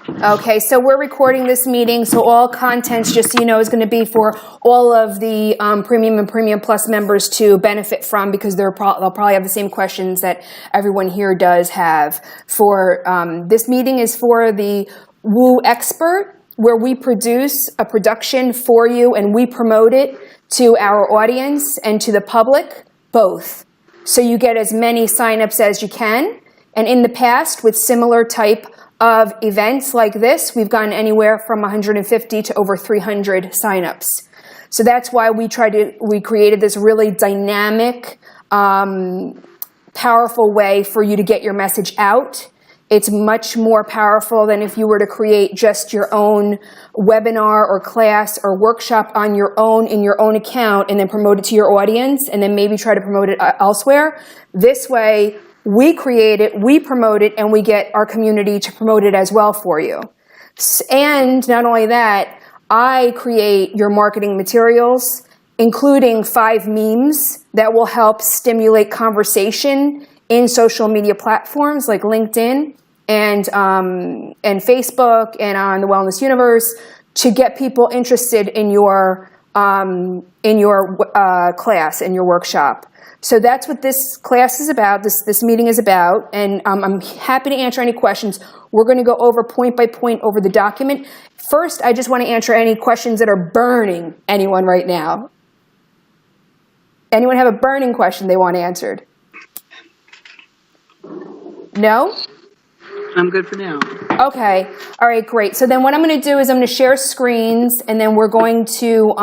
Okay, so we're recording this meeting, so all contents, just so you know, is going to be for all of the Premium and Premium Plus members to benefit from, because they'll probably have the same questions that everyone here does have. For this meeting is for the Woo Expert, where we produce a production for you and we promote it to our audience and to the public, both. So you get as many signups as you can. And in the past, with similar type of events like this, we've gotten anywhere from 150 to over 300 signups. So that's why we created this really dynamic, powerful way for you to get your message out. It's much more powerful than if you were to create just your own webinar or class or workshop on your own in your own account and then promote it to your audience and then maybe try to promote it elsewhere. This way, we create it, we promote it, and we get our community to promote it as well for you. And not only that, I create your marketing materials, including 5 memes that will help stimulate conversation in social media platforms like LinkedIn and Facebook and on the Wellness Universe to get people interested in your class, in your workshop. So that's what this class is about, this meeting is about, and I'm happy to answer any questions. We're going to go over point by point over the document. First, I just want to answer any questions that are burning anyone right now. Anyone have a burning question they want answered? No? I'm good for now. Okay. All right, great. So then what I'm going to do is I'm going to share screens, and then we're going to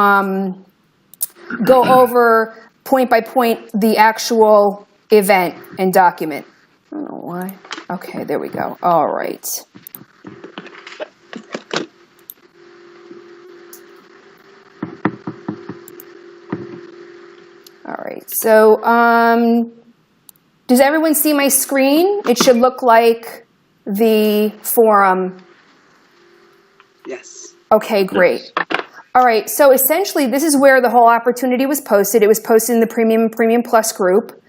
go over point by point the actual event and document. I don't know why. Okay, there we go. All right. All right. So does everyone see my screen? It should look like the forum. Yes. Okay, great. All right, so essentially this is where the whole opportunity was posted. It was posted in the Premium and Premium Plus group.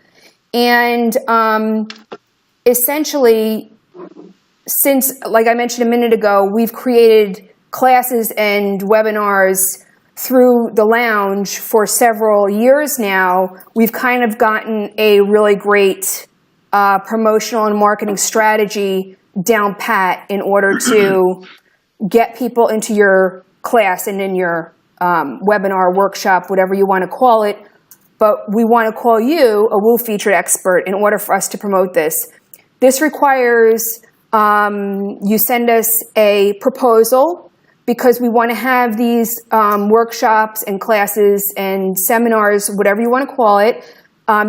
And essentially, since, like I mentioned a minute ago, we've created classes and webinars through the lounge for several years now. We've kind of gotten a really great promotional and marketing strategy down pat in order to get people into your class and in your webinar, workshop, whatever you want to call it. But we want to call you a Woo Featured Expert in order for us to promote this. This requires you send us a proposal, because we want to have these workshops and classes and seminars, whatever you want to call it,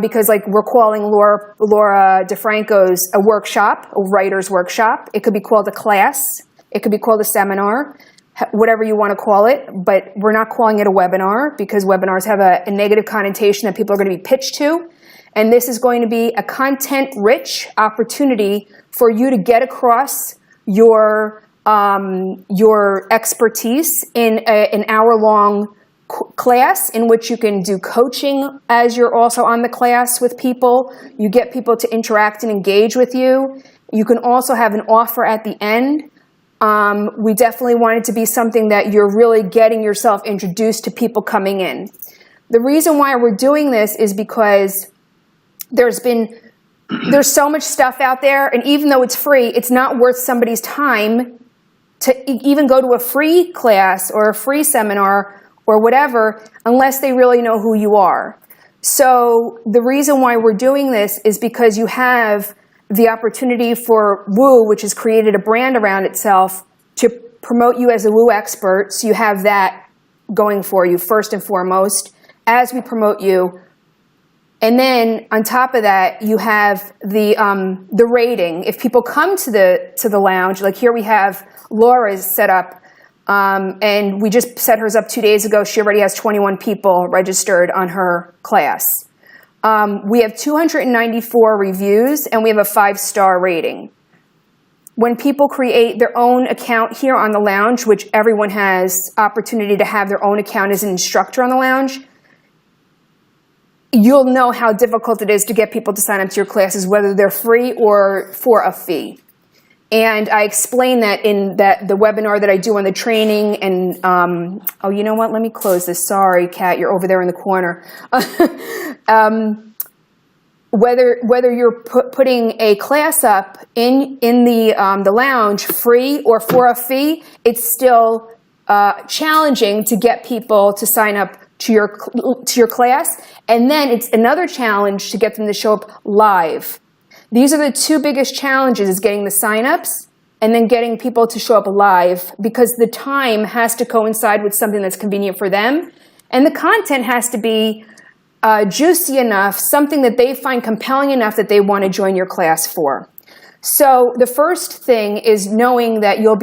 because like we're calling Laura DeFranco's a workshop, a writer's workshop. It could be called a class. It could be called a seminar, whatever you want to call it, but we're not calling it a webinar because webinars have a negative connotation that people are going to be pitched to. And this is going to be a content-rich opportunity for you to get across your expertise in an hour-long class in which you can do coaching as you're also on the class with people. You get people to interact and engage with you. You can also have an offer at the end. We definitely want it to be something that you're really getting yourself introduced to people coming in. The reason why we're doing this is because there's so much stuff out there, and even though it's free, it's not worth somebody's time to even go to a free class or a free seminar or whatever unless they really know who you are. So the reason why we're doing this is because you have the opportunity for Woo, which has created a brand around itself, to promote you as a Woo expert. So you have that going for you first and foremost as we promote you. And then on top of that, you have the rating. If people come to the lounge, like here we have Laura's set up, and we just set hers up 2 days ago. She already has 21 people registered on her class. We have 294 reviews, and we have a 5-star rating. When people create their own account here on the lounge, which everyone has opportunity to have their own account as an instructor on the lounge, you'll know how difficult it is to get people to sign up to your classes, whether they're free or for a fee. And I explain that in the webinar that I do on the training. And oh, you know what? Let me close this. Sorry, Kat, you're over there in the corner. Whether you're putting a class up in the lounge free or for a fee, it's still challenging to get people to sign up to your class. And then it's another challenge to get them to show up live. These are the two biggest challenges, is getting the signups and then getting people to show up live, because the time has to coincide with something that's convenient for them. And the content has to be juicy enough, something that they find compelling enough that they want to join your class for. So the first thing is knowing that your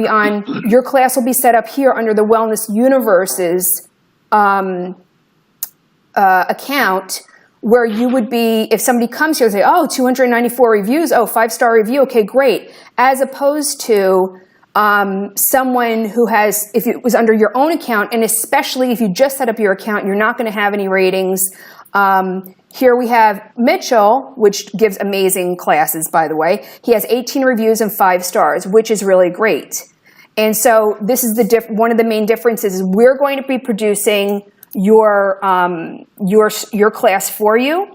class will be set up here under the Wellness Universe's account, where you would be, if somebody comes here and say, oh, 294 reviews, oh, 5-star review, okay, great. As opposed to someone who has, if it was under your own account, and especially if you just set up your account, you're not going to have any ratings. Here we have Mitchell, which gives amazing classes, by the way. He has 18 reviews and 5 stars, which is really great. And so this is one of the main differences is we're going to be producing your class for you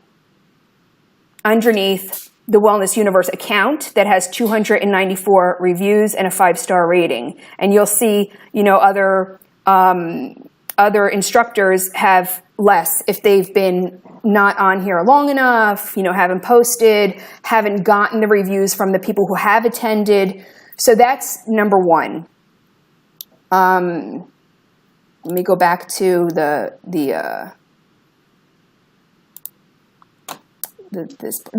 underneath the Wellness Universe account that has 294 reviews and a 5-star rating. And you'll see, other instructors have less if they've been not on here long enough, haven't posted, haven't gotten the reviews from the people who have attended. So that's number one. Let me go back to this.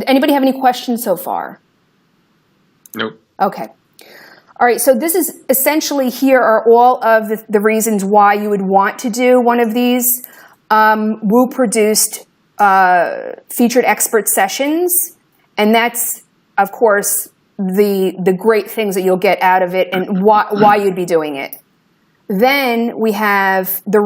Anybody have any questions so far? Nope. Okay. All right, so this is essentially, here are all of the reasons why you would want to do one of these WU produced featured expert sessions, and that's, of course, the great things that you'll get out of it and why you'd be doing it. Then we have the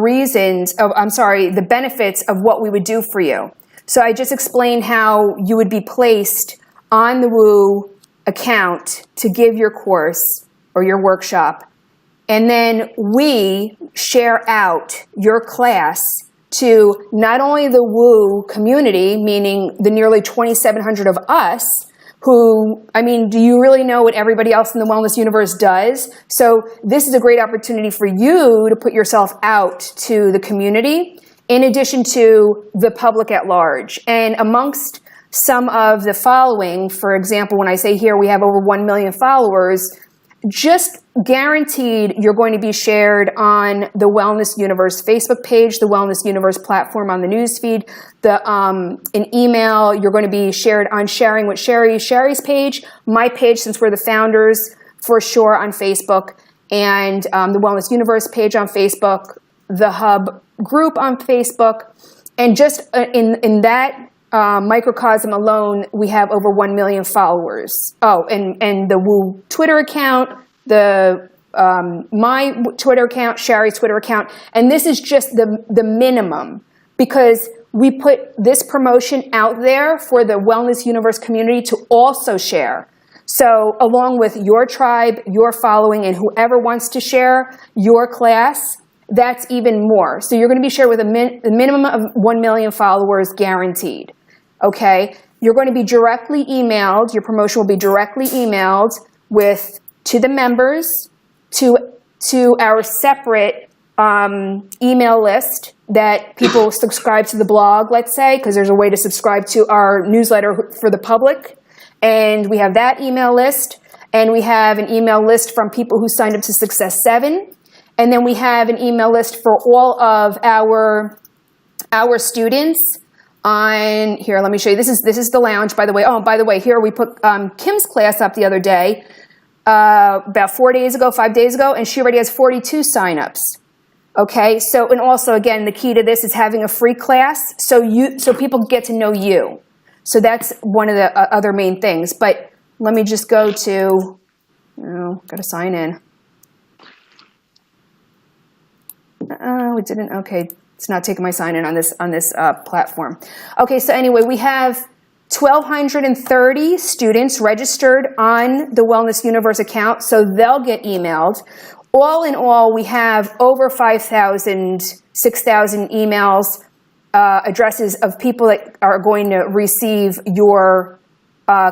benefits of what we would do for you. So I just explained how you would be placed on the WU account to give your course or your workshop. And then we share out your class to not only the WU community, meaning the nearly 2,700 of us, who, do you really know what everybody else in the Wellness Universe does? So this is a great opportunity for you to put yourself out to the community, in addition to the public at large. And amongst some of the following, for example, when I say here we have over 1 million followers, just guaranteed you're going to be shared on the Wellness Universe Facebook page, the Wellness Universe platform on the newsfeed, an email. You're going to be shared on Sharing with Sherry's page, my page, since we're the founders, for sure, on Facebook, and the Wellness Universe page on Facebook, the Hub group on Facebook, and just in that microcosm alone, we have over 1 million followers. Oh, and the WU Twitter account, my Twitter account, Sherry's Twitter account, and this is just the minimum, because we put this promotion out there for the Wellness Universe community to also share. So along with your tribe, your following, and whoever wants to share your class, that's even more. So you're going to be shared with a minimum of 1 million followers guaranteed. Okay? You're going to be directly emailed. Your promotion will be directly emailed to the members, to our separate email list that people subscribe to the blog, let's say, because there's a way to subscribe to our newsletter for the public. And we have that email list. And we have an email list from people who signed up to Success 7. And then we have an email list for all of our students on here. Let me show you. This is the lounge, by the way. Oh, by the way, here we put Kim's class up the other day, about 5 days ago, and she already has 42 signups. Okay, so, and also again, the key to this is having a free class, so people get to know you. So that's one of the other main things. But let me just go to, gotta sign in. It didn't, okay. It's not taking my sign in on this platform. Okay, so anyway, we have 1,230 students registered on the Wellness Universe account, so they'll get emailed. All in all, we have over 5,000, 6,000 emails, addresses of people that are going to receive your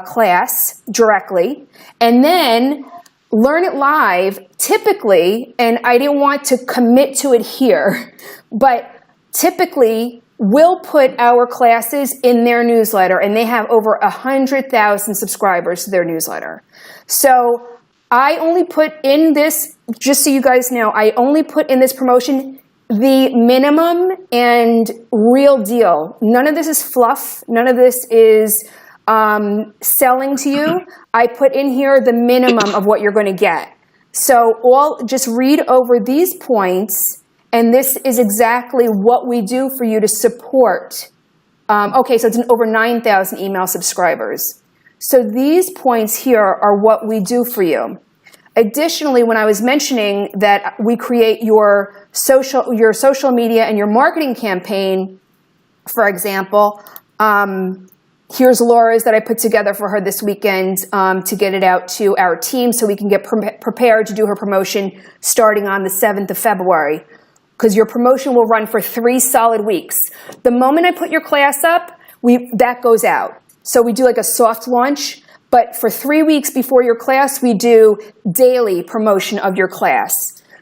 class directly. And then Learn It Live, typically, and I didn't want to commit to it here, but typically we'll put our classes in their newsletter, and they have over 100,000 subscribers to their newsletter. So I only put in this, just so you guys know, I only put in this promotion the minimum and real deal. None of this is fluff. None of this is selling to you. I put in here the minimum of what you're going to get. So just read over these points, and this is exactly what we do for you to support. Okay, so it's over 9,000 email subscribers. So these points here are what we do for you. Additionally, when I was mentioning that we create your social media and your marketing campaign, for example, here's Laura's that I put together for her this weekend to get it out to our team so we can get prepared to do her promotion starting on the 7th of February. Because your promotion will run for 3 solid weeks. The moment I put your class up, that goes out. So we do like a soft launch, but for 3 weeks before your class, we do daily promotion of your class.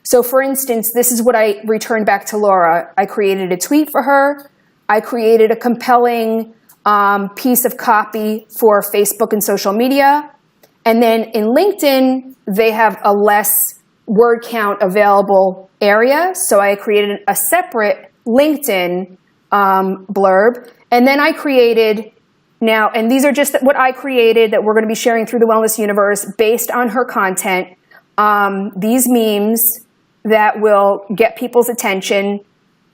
So for instance, this is what I returned back to Laura. I created a tweet for her. I created a compelling piece of copy for Facebook and social media. And then in LinkedIn, they have a less word count available area. So I created a separate LinkedIn blurb. And then I created now, and these are just what I created that we're going to be sharing through the Wellness Universe based on her content. These memes that will get people's attention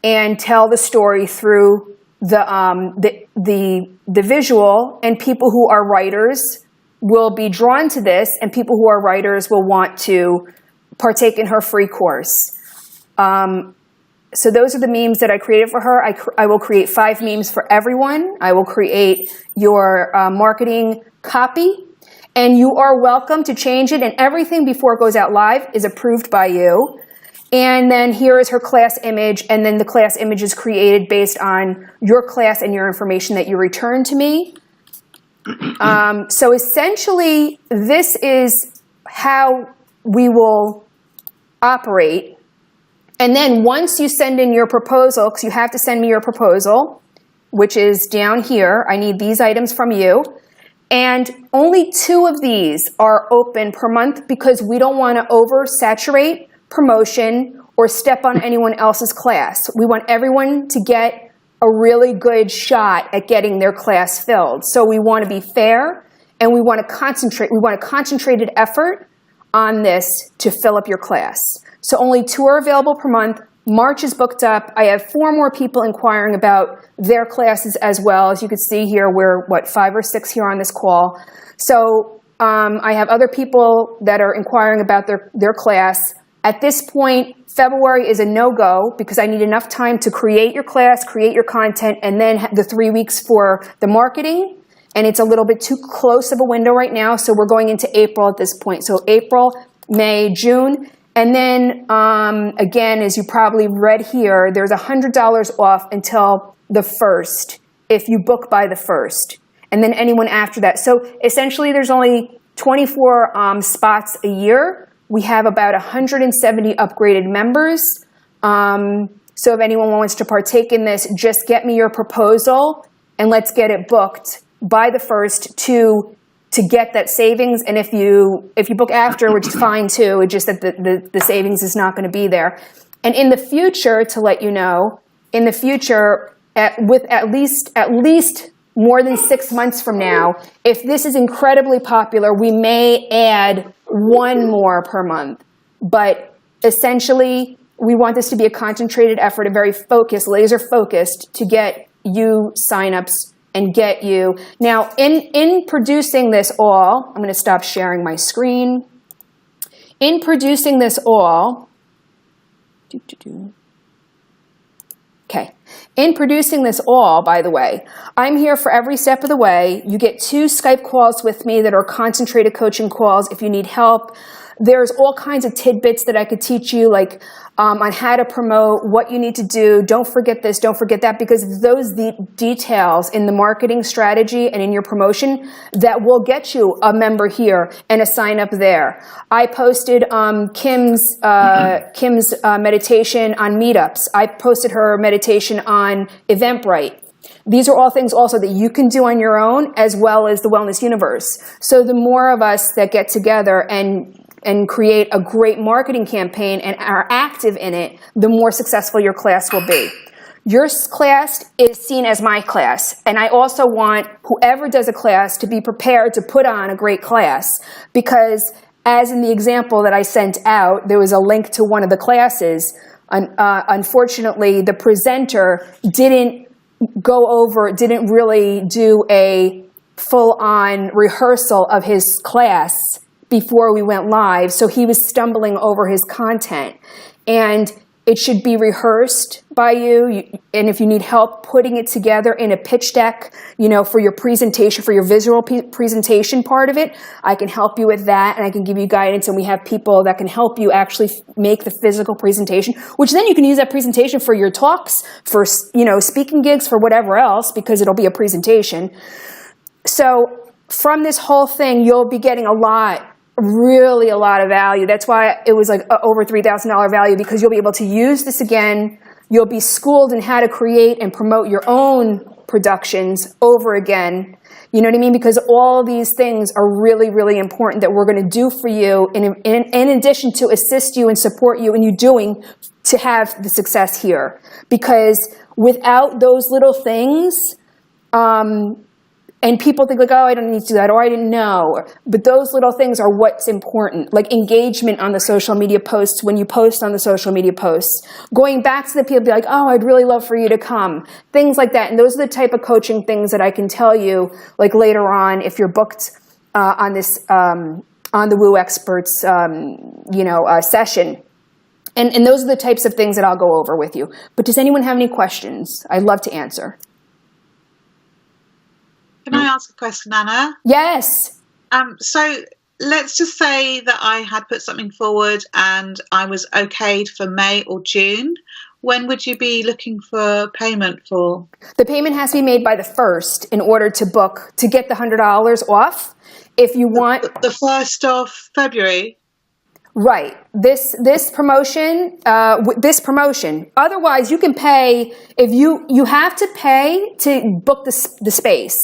and tell the story through the visual, and people who are writers will be drawn to this, and people who are writers will want to partake in her free course. So those are the memes that I created for her. I will create 5 memes for everyone. I will create your marketing copy, and you are welcome to change it, and everything before it goes out live is approved by you. And then here is her class image, and then the class image is created based on your class and your information that you return to me. So essentially, this is how we will operate. And then once you send in your proposal, because you have to send me your proposal, which is down here, I need these items from you. And only 2 of these are open per month because we don't want to oversaturate promotion or step on anyone else's class. We want everyone to get a really good shot at getting their class filled. So we want to be fair, and we want to concentrate. We want a concentrated effort on this to fill up your class. So only 2 are available per month. March is booked up. I have 4 more people inquiring about their classes as well. As you can see here, we're, 5 or 6 here on this call. So I have other people that are inquiring about their class. At this point, February is a no-go because I need enough time to create your class, create your content, and then the 3 weeks for the marketing. And it's a little bit too close of a window right now, so we're going into April at this point. So April, May, June. And then, again, as you probably read here, there's $100 off until the 1st if you book by the 1st. And then anyone after that. So essentially, there's only 24 spots a year. We have about 170 upgraded members. So if anyone wants to partake in this, just get me your proposal and let's get it booked by the 1st to get that savings. And if you book after, which is fine too, it's just that the savings is not going to be there. And in the future, to let you know, in the future, with at least more than 6 months from now, if this is incredibly popular, we may add 1 more per month. But essentially, we want this to be a concentrated effort, a very focused, laser focused, to get you signups and get you. Now, in producing this all, I'm going to stop sharing my screen. In producing this all, Okay. In producing this all, by the way, I'm here for every step of the way. You get 2 Skype calls with me that are concentrated coaching calls if you need help. There's all kinds of tidbits that I could teach you, like on how to promote, what you need to do. Don't forget this, don't forget that, because those details in the marketing strategy and in your promotion that will get you a member here and a sign up there. I posted Kim's meditation on Meetups. I posted her meditation on Eventbrite. These are all things also that you can do on your own, as well as the Wellness Universe. So the more of us that get together and create a great marketing campaign and are active in it, the more successful your class will be. Your class is seen as my class, and I also want whoever does a class to be prepared to put on a great class, because as in the example that I sent out, there was a link to one of the classes. Unfortunately, the presenter didn't really do a full-on rehearsal of his class before we went live, so he was stumbling over his content. And it should be rehearsed by you, and if you need help putting it together in a pitch deck, for your presentation, for your visual presentation part of it, I can help you with that, and I can give you guidance, and we have people that can help you actually make the physical presentation, which then you can use that presentation for your talks, for speaking gigs, for whatever else, because it'll be a presentation. So from this whole thing, you'll be getting really a lot of value. That's why it was like over $3,000 value, because you'll be able to use this again. You'll be schooled in how to create and promote your own productions over again. You know what I mean? Because all these things are really, really important that we're going to do for you in addition to assist you and support you in you doing to have the success here. Because without those little things, and people think like, oh, I don't need to do that, or I didn't know. But those little things are what's important, like engagement on the social media posts, when you post on the social media posts. Going back to the people, be like, oh, I'd really love for you to come. Things like that. And those are the type of coaching things that I can tell you, like later on, if you're booked on this, on the Woo Experts, session. And those are the types of things that I'll go over with you. But does anyone have any questions? I'd love to answer. Can I ask a question, Anna? Yes. So let's just say that I had put something forward and I was okayed for May or June. When would you be looking for payment for? The payment has to be made by the 1st in order to book, to get the $100 off. If you want... The 1st of February? Right. This promotion, Otherwise, you can pay, if you have to pay to book the space.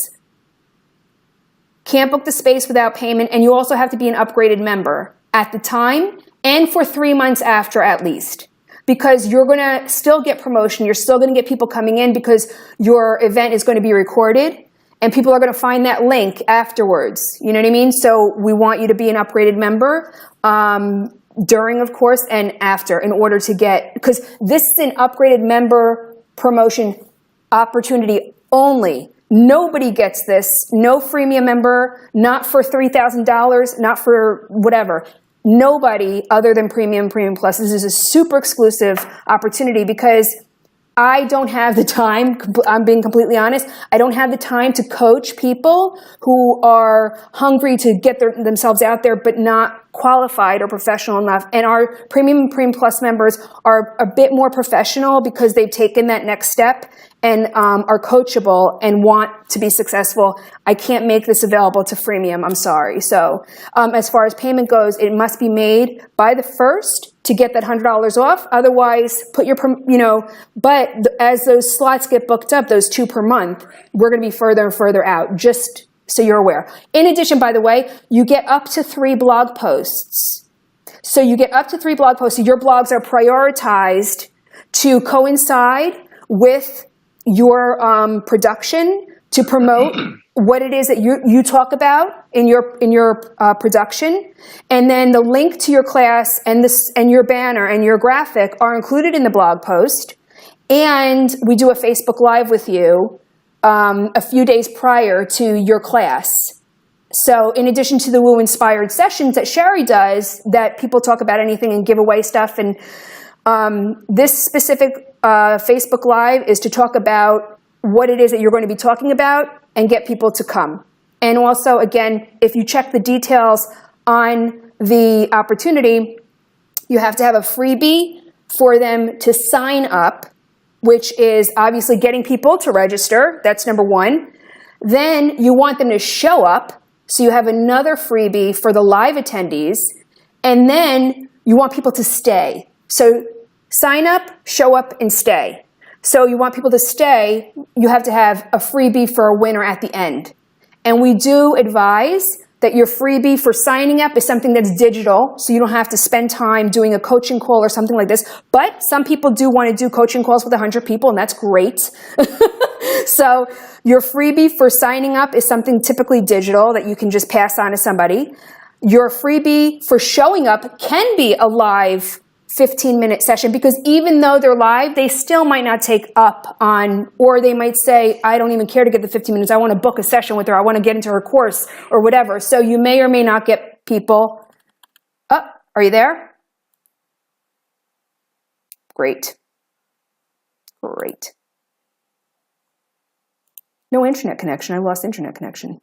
Can't book the space without payment, and you also have to be an upgraded member at the time and for 3 months after at least. Because you're going to still get promotion, you're still going to get people coming in because your event is going to be recorded, and people are going to find that link afterwards. You know what I mean? So we want you to be an upgraded member during, of course, and after in order to get, because this is an upgraded member promotion opportunity only. Nobody gets this. No freemium member, not for $3,000, not for whatever. Nobody other than Premium Plus. This is a super exclusive opportunity because I don't have the time, I'm being completely honest, I don't have the time to coach people who are hungry to get themselves out there but not qualified or professional enough. And our Premium Plus members are a bit more professional because they've taken that next step and are coachable and want to be successful. I can't make this available to freemium, I'm sorry. So as far as payment goes, it must be made by the 1st to get that $100 off. Otherwise, put your, but as those slots get booked up, those 2 per month, we're gonna be further and further out, just so you're aware. In addition, by the way, you get up to 3 blog posts. So you get up to 3 blog posts. So your blogs are prioritized to coincide with your production to promote what it is that you talk about in your production, and then the link to your class and your banner and your graphic are included in the blog post, and we do a Facebook Live with you a few days prior to your class. So in addition to the Woo Inspired sessions that Sherry does, that people talk about anything and give away stuff, and this specific Facebook Live is to talk about what it is that you're going to be talking about and get people to come. And also, again, if you check the details on the opportunity, you have to have a freebie for them to sign up, which is obviously getting people to register. That's number one. Then you want them to show up. So you have another freebie for the live attendees. And then you want people to stay. So sign up, show up, and stay. So you want people to stay, you have to have a freebie for a winner at the end. And we do advise that your freebie for signing up is something that's digital, so you don't have to spend time doing a coaching call or something like this. But some people do want to do coaching calls with 100 people, and that's great. So your freebie for signing up is something typically digital that you can just pass on to somebody. Your freebie for showing up can be a live 15-minute session, because even though they're live, they still might not take up on, or they might say, I don't even care to get the 15 minutes. I want to book a session with her. I want to get into her course or whatever. So you may or may not get people. Oh, are you there? Great. Great. No internet connection. I lost internet connection.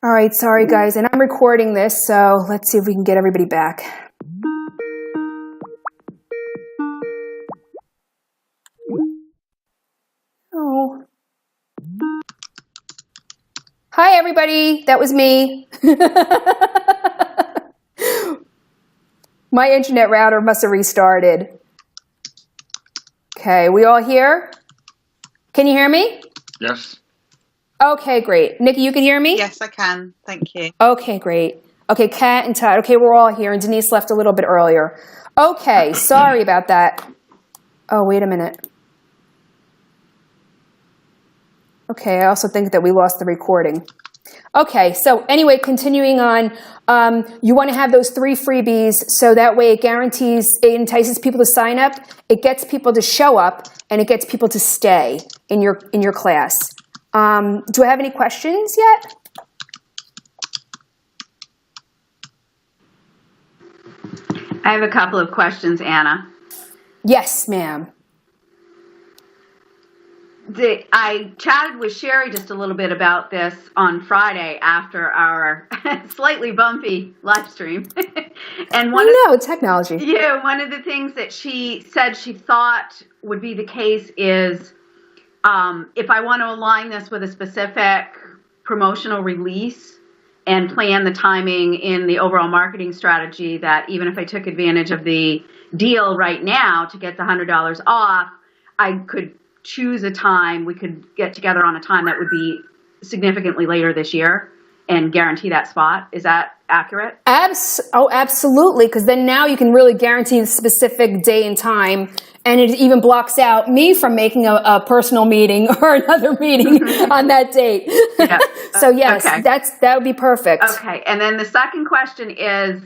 All right, sorry guys, and I'm recording this, so let's see if we can get everybody back. Oh. Hi everybody, that was me. My internet router must have restarted. Okay, we all here? Can you hear me? Yes. Okay, great. Nikki, you can hear me? Yes, I can. Thank you. Okay, great. Okay, Kat and Todd. Okay, we're all here, and Denise left a little bit earlier. Okay, sorry about that. Oh, wait a minute. Okay, I also think that we lost the recording. Okay, so anyway, continuing on, you want to have those 3 freebies so that way it entices people to sign up, it gets people to show up, and it gets people to stay in your class. Do I have any questions yet? I have a couple of questions, Anna. Yes, ma'am. I chatted with Sherry just a little bit about this on Friday after our slightly bumpy live stream. And technology. Yeah, one of the things that she said she thought would be the case is if I want to align this with a specific promotional release and plan the timing in the overall marketing strategy, that even if I took advantage of the deal right now to get the $100 off, I could choose a time, we could get together on a time that would be significantly later this year and guarantee that spot. Is that accurate? Absolutely, because then now you can really guarantee the specific day and time, and it even blocks out me from making a personal meeting or another meeting on that date. Yeah. So yes, okay. that would be perfect. Okay, and then the second question is,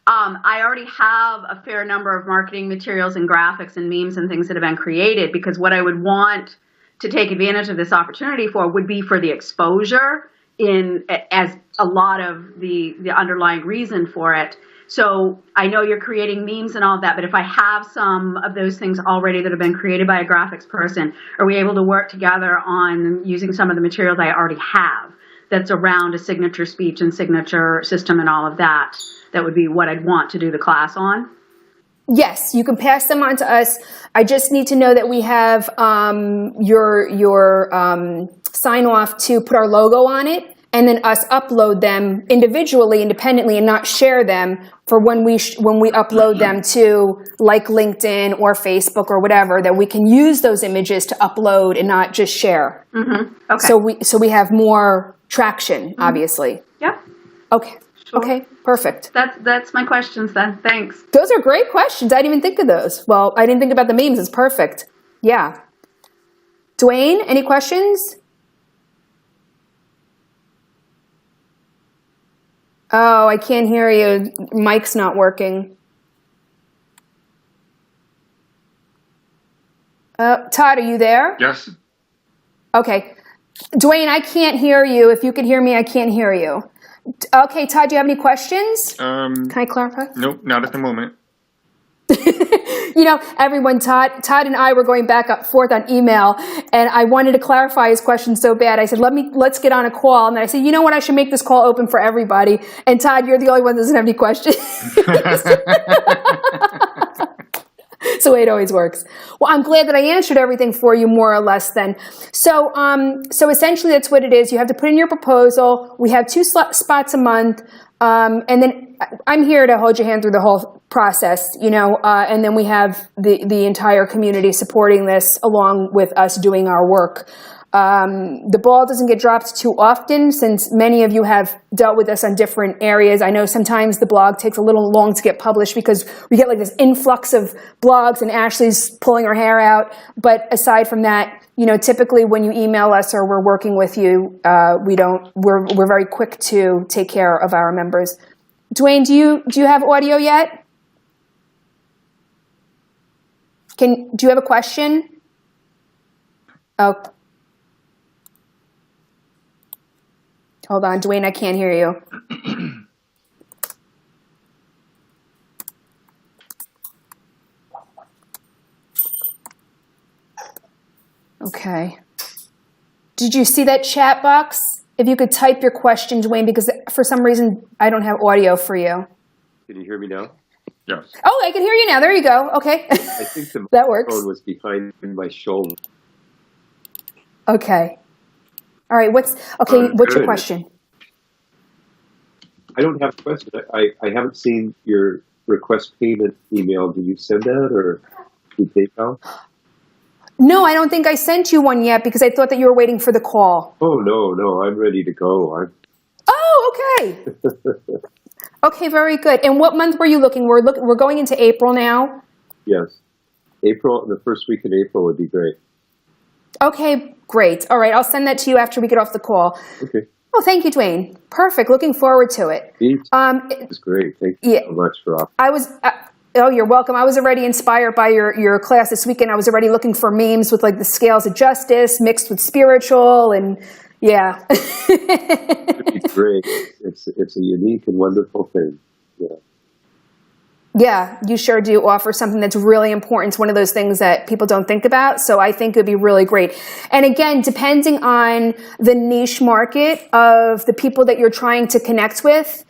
I already have a fair number of marketing materials and graphics and memes and things that have been created, because what I would want to take advantage of this opportunity for would be for the exposure as a lot of the underlying reason for it. So I know you're creating memes and all of that, but if I have some of those things already that have been created by a graphics person, are we able to work together on using some of the materials I already have that's around a signature speech and signature system and all of that? That would be what I'd want to do the class on. Yes, you can pass them on to us. I just need to know that we have your sign off to put our logo on it, and then us upload them individually, independently, and not share them for when we upload them to like LinkedIn or Facebook or whatever, that we can use those images to upload and not just share. Mm-hmm. Okay. So we have more traction, obviously. Yep. Okay. Sure. Okay. Perfect. That's my questions then. Thanks. Those are great questions. I didn't even think of those. Well, I didn't think about the memes. It's perfect. Yeah. Dwayne, any questions? Oh, I can't hear you. Mic's not working. Todd, are you there? Yes. Okay. Dwayne, I can't hear you. If you could hear me, I can't hear you. Okay, Todd, do you have any questions? Can I clarify? Nope, not at the moment. You know, everyone, Todd and I were going back and forth on email, and I wanted to clarify his question so bad. I said, let's get on a call. And then I said, you know what, I should make this call open for everybody. And Todd, you're the only one that doesn't have any questions. It's the way it always works. Well, I'm glad that I answered everything for you more or less then. So essentially that's what it is. You have to put in your proposal. We have 2 spots a month. And then I'm here to hold your hand through the whole process, you know, and then we have the entire community supporting this along with us doing our work. The ball doesn't get dropped too often since many of you have dealt with us on different areas. I know sometimes the blog takes a little long to get published because we get like this influx of blogs and Ashley's pulling her hair out. But aside from that, you know, typically when you email us or we're working with you, we're very quick to take care of our members. Dwayne, do you have audio yet? Do you have a question? Oh. Hold on, Dwayne, I can't hear you. Okay. Did you see that chat box? If you could type your question, Dwayne, because for some reason I don't have audio for you. Can you hear me now? Yes. Oh, I can hear you now. There you go. Okay. I think the That works. microphone was behind my shoulder. Okay. All right. What's your good. question? I don't have a question. I haven't seen your request payment email. Did you send that or through PayPal? No, I don't think I sent you one yet because I thought that you were waiting for the call. Oh, no. I'm ready to go. Oh, okay. Okay, very good. And what month were you looking? We're going into April now. Yes. The first week in April would be great. Okay, great. All right, I'll send that to you after we get off the call. Okay. Oh, thank you, Dwayne. Perfect. Looking forward to it. It's great. Thank you so much for offering. I was. Oh, you're welcome. I was already inspired by your class this weekend. I was already looking for memes with like the scales of justice mixed with spiritual, and yeah. It'd be great. It's a unique and wonderful thing. Yeah. Yeah, you sure do offer something that's really important. It's one of those things that people don't think about. So I think it would be really great. And again, depending on the niche market of the people that you're trying to connect with,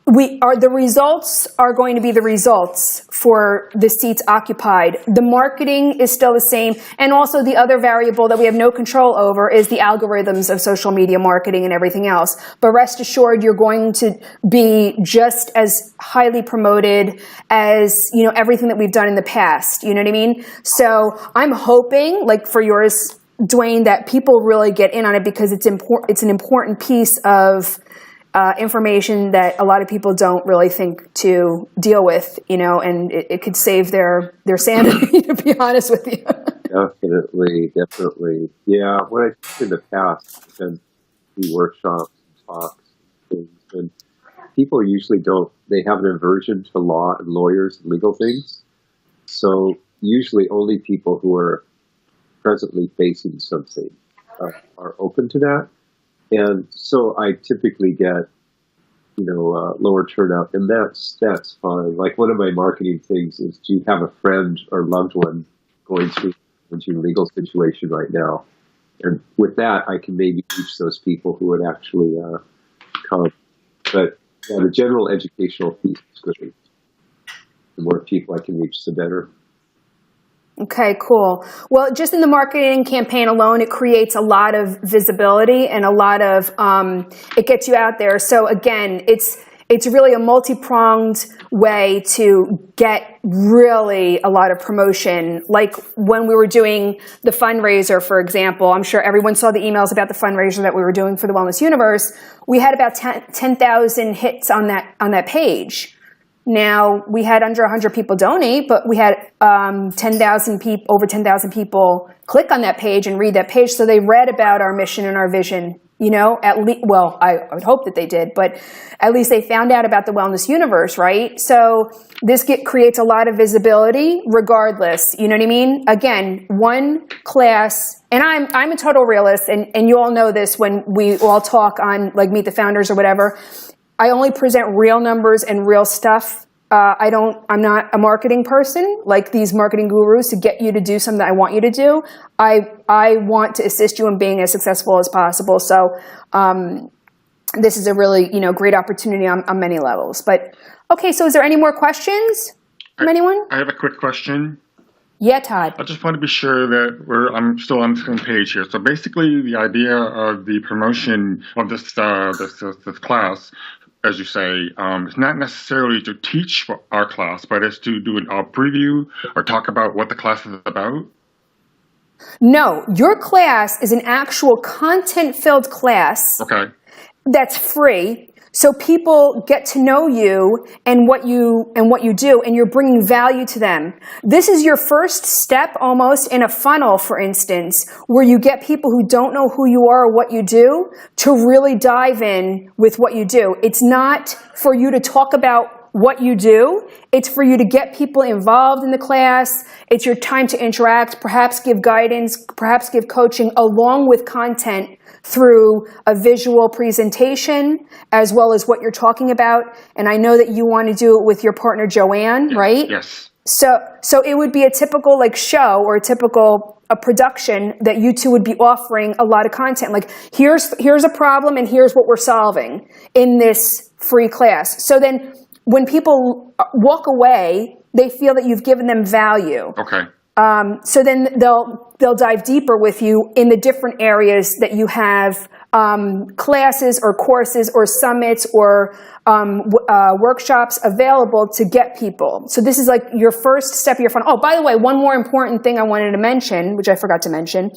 the results are going to be the results for the seats occupied. The marketing is still the same. And also the other variable that we have no control over is the algorithms of social media marketing and everything else. But rest assured, you're going to be just as highly promoted as, you know, everything that we've done in the past. You know what I mean? So I'm hoping, like for yours, Dwayne, that people really get in on it because it's an important piece of information that a lot of people don't really think to deal with, you know, and it could save their sanity, to be honest with you. Definitely. Yeah, what I think in the past, I've done workshops, talks, things, and people usually they have an aversion to law and lawyers and legal things. So usually only people who are presently facing something are open to that. And so I typically get, lower turnout, and that's fine. Like one of my marketing things is, do you have a friend or loved one going through a legal situation right now? And with that, I can maybe reach those people who would actually come. But yeah, the general educational piece is great. The more people I can reach, the better. Okay, cool. Well, just in the marketing campaign alone, it creates a lot of visibility and a lot of, it gets you out there. So again, it's really a multi-pronged way to get really a lot of promotion. Like when we were doing the fundraiser, for example, I'm sure everyone saw the emails about the fundraiser that we were doing for the Wellness Universe. We had about 10,000 hits on that page. Now, we had under 100 people donate, but we had over 10,000 people click on that page and read that page. So they read about our mission and our vision, you know, I would hope that they did, but at least they found out about the Wellness Universe, right? So this creates a lot of visibility regardless, you know what I mean? Again, one class, and I'm a total realist, and you all know this when we all talk on like Meet the Founders or whatever. I only present real numbers and real stuff, I'm not a marketing person like these marketing gurus to get you to do something that I want you to do. I want to assist you in being as successful as possible. So this is a really, great opportunity on many levels. But okay, so is there any more questions from anyone? I have a quick question. Yeah, Todd. I just want to be sure that I'm still on the same page here. So basically, the idea of the promotion of this class, as you say, is not necessarily to teach our class, but it's to do a preview or talk about what the class is about. No, your class is an actual content-filled class. Okay. That's free. So people get to know you and what you do, and you're bringing value to them. This is your first step almost in a funnel, for instance, where you get people who don't know who you are or what you do to really dive in with what you do. It's not for you to talk about what you do. It's for you to get people involved in the class. It's your time to interact, perhaps give guidance, perhaps give coaching along with content through a visual presentation, as well as what you're talking about. And I know that you want to do it with your partner, Joanne, right? Yes. So it would be a typical show or a production that you two would be offering a lot of content. Like, here's a problem and here's what we're solving in this free class. So then when people walk away, they feel that you've given them value. Okay. So then they'll dive deeper with you in the different areas that you have classes or courses or summits or workshops available to get people. So this is like your first step of your funnel. Oh, by the way, one more important thing I wanted to mention, which I forgot to mention.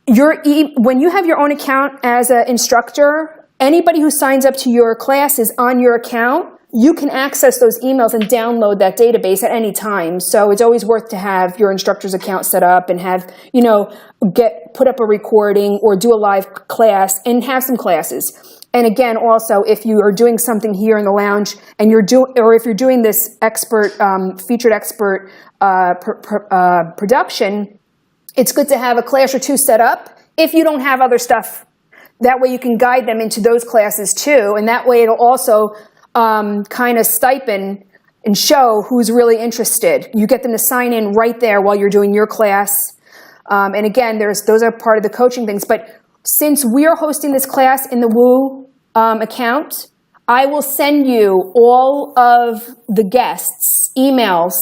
When you have your own account as an instructor, anybody who signs up to your classes on your account, you can access those emails and download that database at any time. So it's always worth to have your instructor's account set up and have, put up a recording or do a live class and have some classes. And again, also, if you are doing something here in the lounge and if you're doing this featured expert production, it's good to have a class or two set up if you don't have other stuff. That way you can guide them into those classes too. And that way it'll also kind of stipend and show who's really interested. You get them to sign in right there while you're doing your class. And again, those are part of the coaching things. But since we are hosting this class in the Woo account, I will send you all of the guests' emails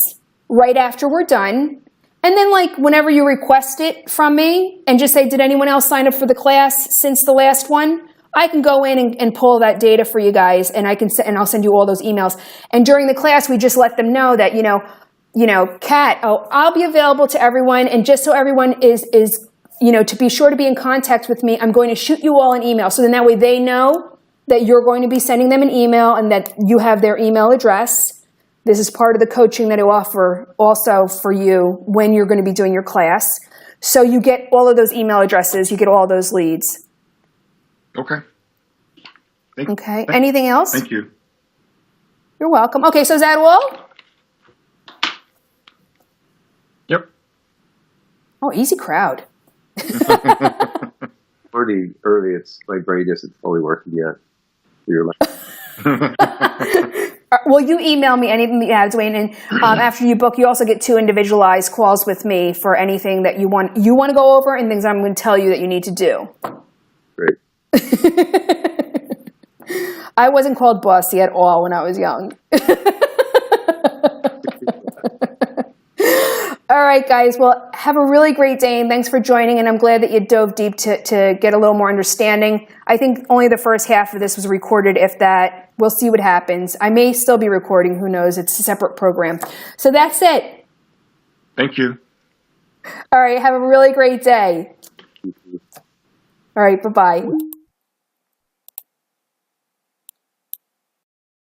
right after we're done. And then whenever you request it from me and just say, did anyone else sign up for the class since the last one? I can go in and pull that data for you guys, and I'll send you all those emails. And during the class, we just let them know that, Kat, I'll be available to everyone, and just so everyone is to be sure to be in contact with me, I'm going to shoot you all an email. So then that way they know that you're going to be sending them an email and that you have their email address. This is part of the coaching that I offer also for you when you're going to be doing your class. So you get all of those email addresses, you get all those leads. Okay. Okay. Anything else? Thank you. You're welcome. Okay, so is that all? Yep. Oh, easy crowd. Early, it's my brain isn't fully working yet. You're Well, you email me anything that you have, Dwayne, and after you book, you also get 2 individualized calls with me for anything that you want to go over and things I'm going to tell you that you need to do. great. I wasn't called bossy at all when I was young. All right, guys. Well, have a really great day, and thanks for joining. And I'm glad that you dove deep to get a little more understanding. I think only the first half of this was recorded, if that. We'll see what happens. I may still be recording. Who knows? It's a separate program. So that's it. Thank you. All right. Have a really great day. All right. Bye-bye.